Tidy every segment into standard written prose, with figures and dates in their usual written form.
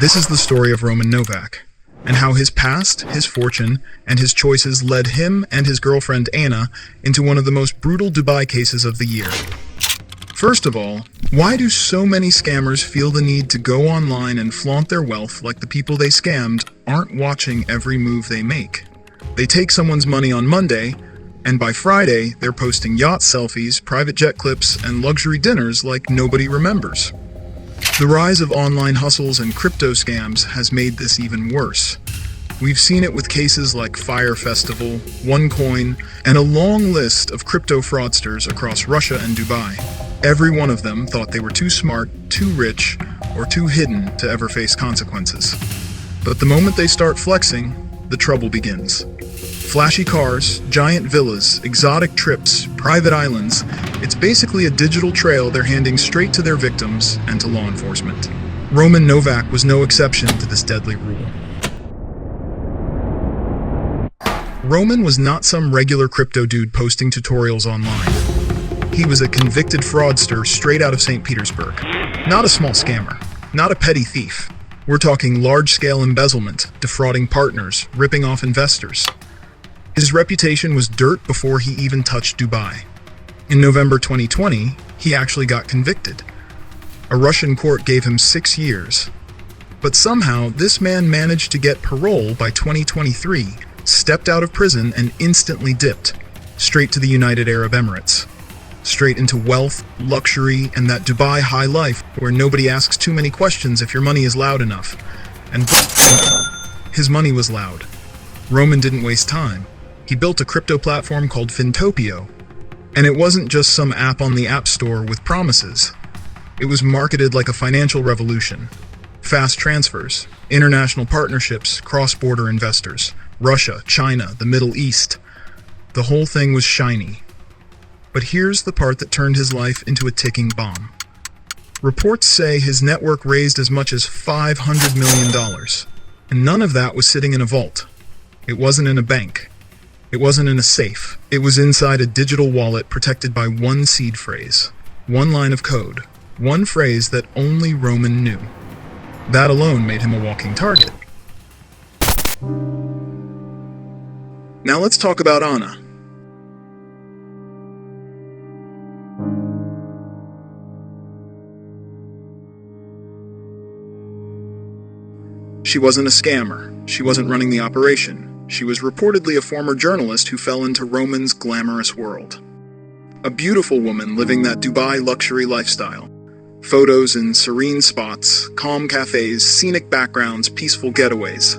This is the story of Roman Novak, and how his past, his fortune, and his choices led him and his girlfriend Anna into one of the most brutal Dubai cases of the year. First of all, why do so many scammers feel the need to go online and flaunt their wealth like the people they scammed aren't watching every move they make? They take someone's money on Monday, and by Friday, they're posting yacht selfies, private jet clips, and luxury dinners like nobody remembers. The rise of online hustles and crypto scams has made this even worse. We've seen it with cases like Fire Festival, OneCoin, and a long list of crypto fraudsters across Russia and Dubai. Every one of them thought they were too smart, too rich, or too hidden to ever face consequences. But the moment they start flexing, the trouble begins. Flashy cars, giant villas, exotic trips, private islands, it's basically a digital trail they're handing straight to their victims and to law enforcement. Roman Novak was no exception to this deadly rule. Roman was not some regular crypto dude posting tutorials online. He was a convicted fraudster straight out of St. Petersburg. Not a small scammer, not a petty thief. We're talking large-scale embezzlement, defrauding partners, ripping off investors. His reputation was dirt before he even touched Dubai. In November 2020, he actually got convicted. A Russian court gave him 6 years. But somehow, this man managed to get parole by 2023, stepped out of prison and instantly dipped, straight to the United Arab Emirates. Straight into wealth, luxury, and that Dubai high life where nobody asks too many questions if your money is loud enough. And his money was loud. Roman didn't waste time. He built a crypto platform called Fintopio. And it wasn't just some app on the App Store with promises. It was marketed like a financial revolution. Fast transfers, international partnerships, cross-border investors, Russia, China, the Middle East. The whole thing was shiny. But here's the part that turned his life into a ticking bomb. Reports say his network raised as much as $500 million. And none of that was sitting in a vault. It wasn't in a bank. It wasn't in a safe. It was inside a digital wallet protected by one seed phrase, one line of code, one phrase that only Roman knew. That alone made him a walking target. Now let's talk about Anna. She wasn't a scammer. She wasn't running the operation. She was reportedly a former journalist who fell into Roman's glamorous world. A beautiful woman living that Dubai luxury lifestyle. Photos in serene spots, calm cafes, scenic backgrounds, peaceful getaways.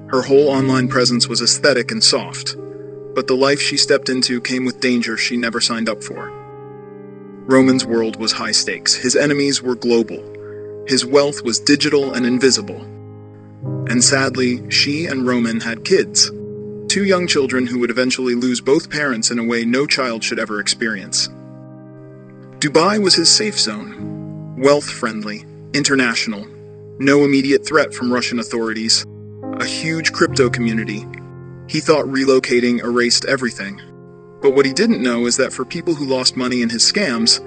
Her whole online presence was aesthetic and soft, but the life she stepped into came with danger she never signed up for. Roman's world was high stakes. His enemies were global. His wealth was digital and invisible. And sadly, she and Roman had kids. 2 young children who would eventually lose both parents in a way no child should ever experience. Dubai was his safe zone. Wealth-friendly, international, no immediate threat from Russian authorities, a huge crypto community. He thought relocating erased everything. But what he didn't know is that for people who lost money in his scams,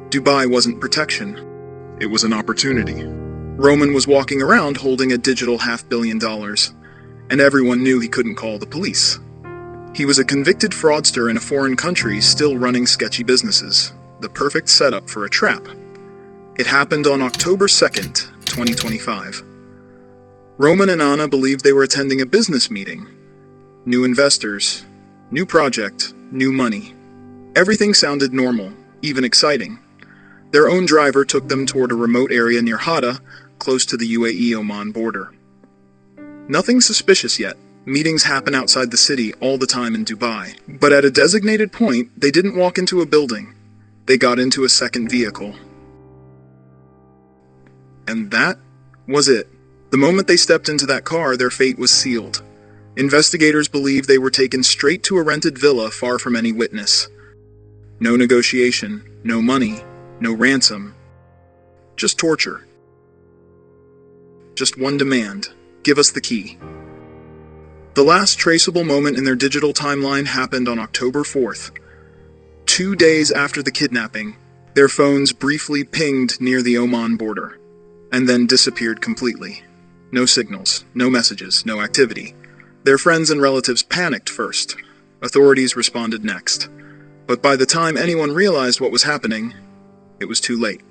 Dubai wasn't protection. It was an opportunity. Roman was walking around holding a digital $500 million, and everyone knew he couldn't call the police. He was a convicted fraudster in a foreign country still running sketchy businesses, the perfect setup for a trap. It happened on October 2nd, 2025. Roman and Anna believed they were attending a business meeting. New investors, new project, new money. Everything sounded normal, even exciting. Their own driver took them toward a remote area near Hatta, close to the UAE-Oman border. Nothing suspicious yet. Meetings happen outside the city all the time in Dubai. But at a designated point, they didn't walk into a building. They got into a second vehicle. And that was it. The moment they stepped into that car, their fate was sealed. Investigators believe they were taken straight to a rented villa far from any witness. No negotiation, no money, no ransom. Just torture. Just one demand. Give us the key. The last traceable moment in their digital timeline happened on October 4th. 2 days after the kidnapping, their phones briefly pinged near the Oman border, and then disappeared completely. No signals, no messages, no activity. Their friends and relatives panicked first. Authorities responded next. But by the time anyone realized what was happening, it was too late.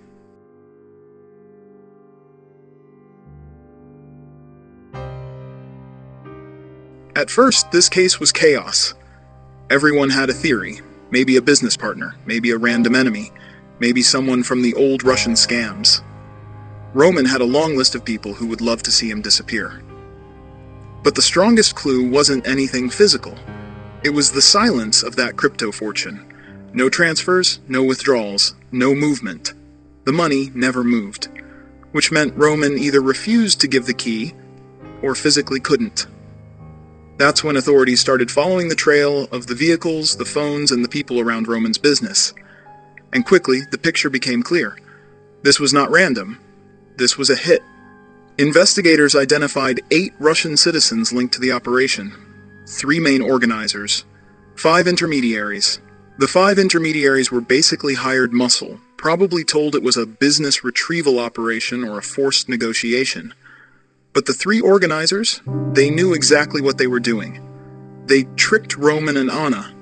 At first, this case was chaos. Everyone had a theory, maybe a business partner, maybe a random enemy, maybe someone from the old Russian scams. Roman had a long list of people who would love to see him disappear. But the strongest clue wasn't anything physical. It was the silence of that crypto fortune. No transfers, no withdrawals, no movement. The money never moved, which meant Roman either refused to give the key or physically couldn't. That's when authorities started following the trail of the vehicles, the phones, and the people around Roman's business. And quickly, the picture became clear. This was not random. This was a hit. Investigators identified 8 Russian citizens linked to the operation, 3 main organizers, 5 intermediaries. The 5 intermediaries were basically hired muscle, probably told it was a business retrieval operation or a forced negotiation. But the 3 organizers, they knew exactly what they were doing. They tricked Roman and Anna,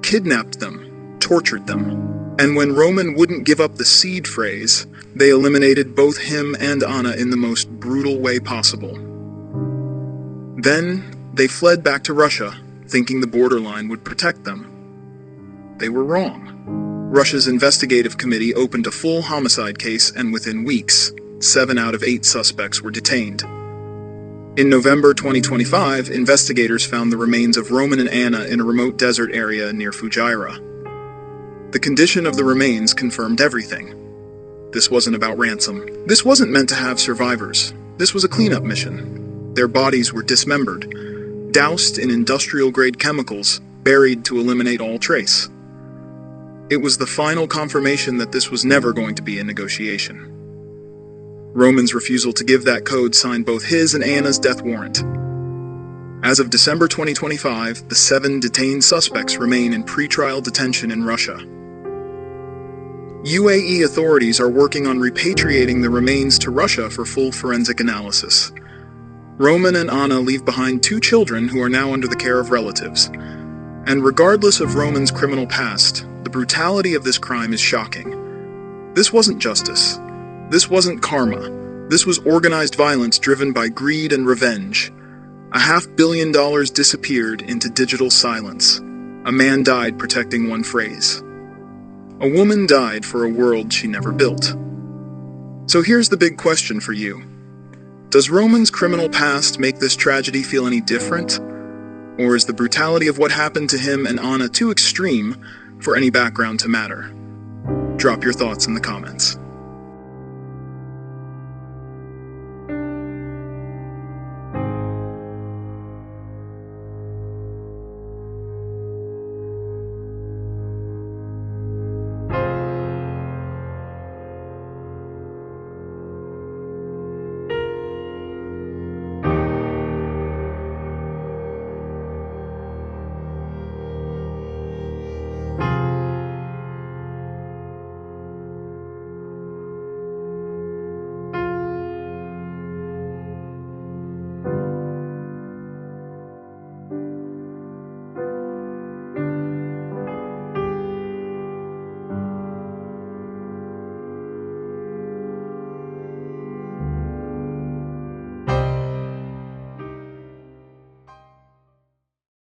kidnapped them, tortured them. And when Roman wouldn't give up the seed phrase, they eliminated both him and Anna in the most brutal way possible. Then, they fled back to Russia, thinking the borderline would protect them. They were wrong. Russia's investigative committee opened a full homicide case, and within weeks, 7 out of 8 suspects were detained. In November 2025, investigators found the remains of Roman and Anna in a remote desert area near Fujairah. The condition of the remains confirmed everything. This wasn't about ransom. This wasn't meant to have survivors. This was a cleanup mission. Their bodies were dismembered, doused in industrial-grade chemicals, buried to eliminate all trace. It was the final confirmation that this was never going to be a negotiation. Roman's refusal to give that code signed both his and Anna's death warrant. As of December 2025, the 7 detained suspects remain in pretrial detention in Russia. UAE authorities are working on repatriating the remains to Russia for full forensic analysis. Roman and Anna leave behind 2 children who are now under the care of relatives. And regardless of Roman's criminal past, the brutality of this crime is shocking. This wasn't justice. This wasn't karma. This was organized violence driven by greed and revenge. $500 million disappeared into digital silence. A man died protecting one phrase. A woman died for a world she never built. So here's the big question for you. Does Roman's criminal past make this tragedy feel any different? Or is the brutality of what happened to him and Anna too extreme for any background to matter? Drop your thoughts in the comments.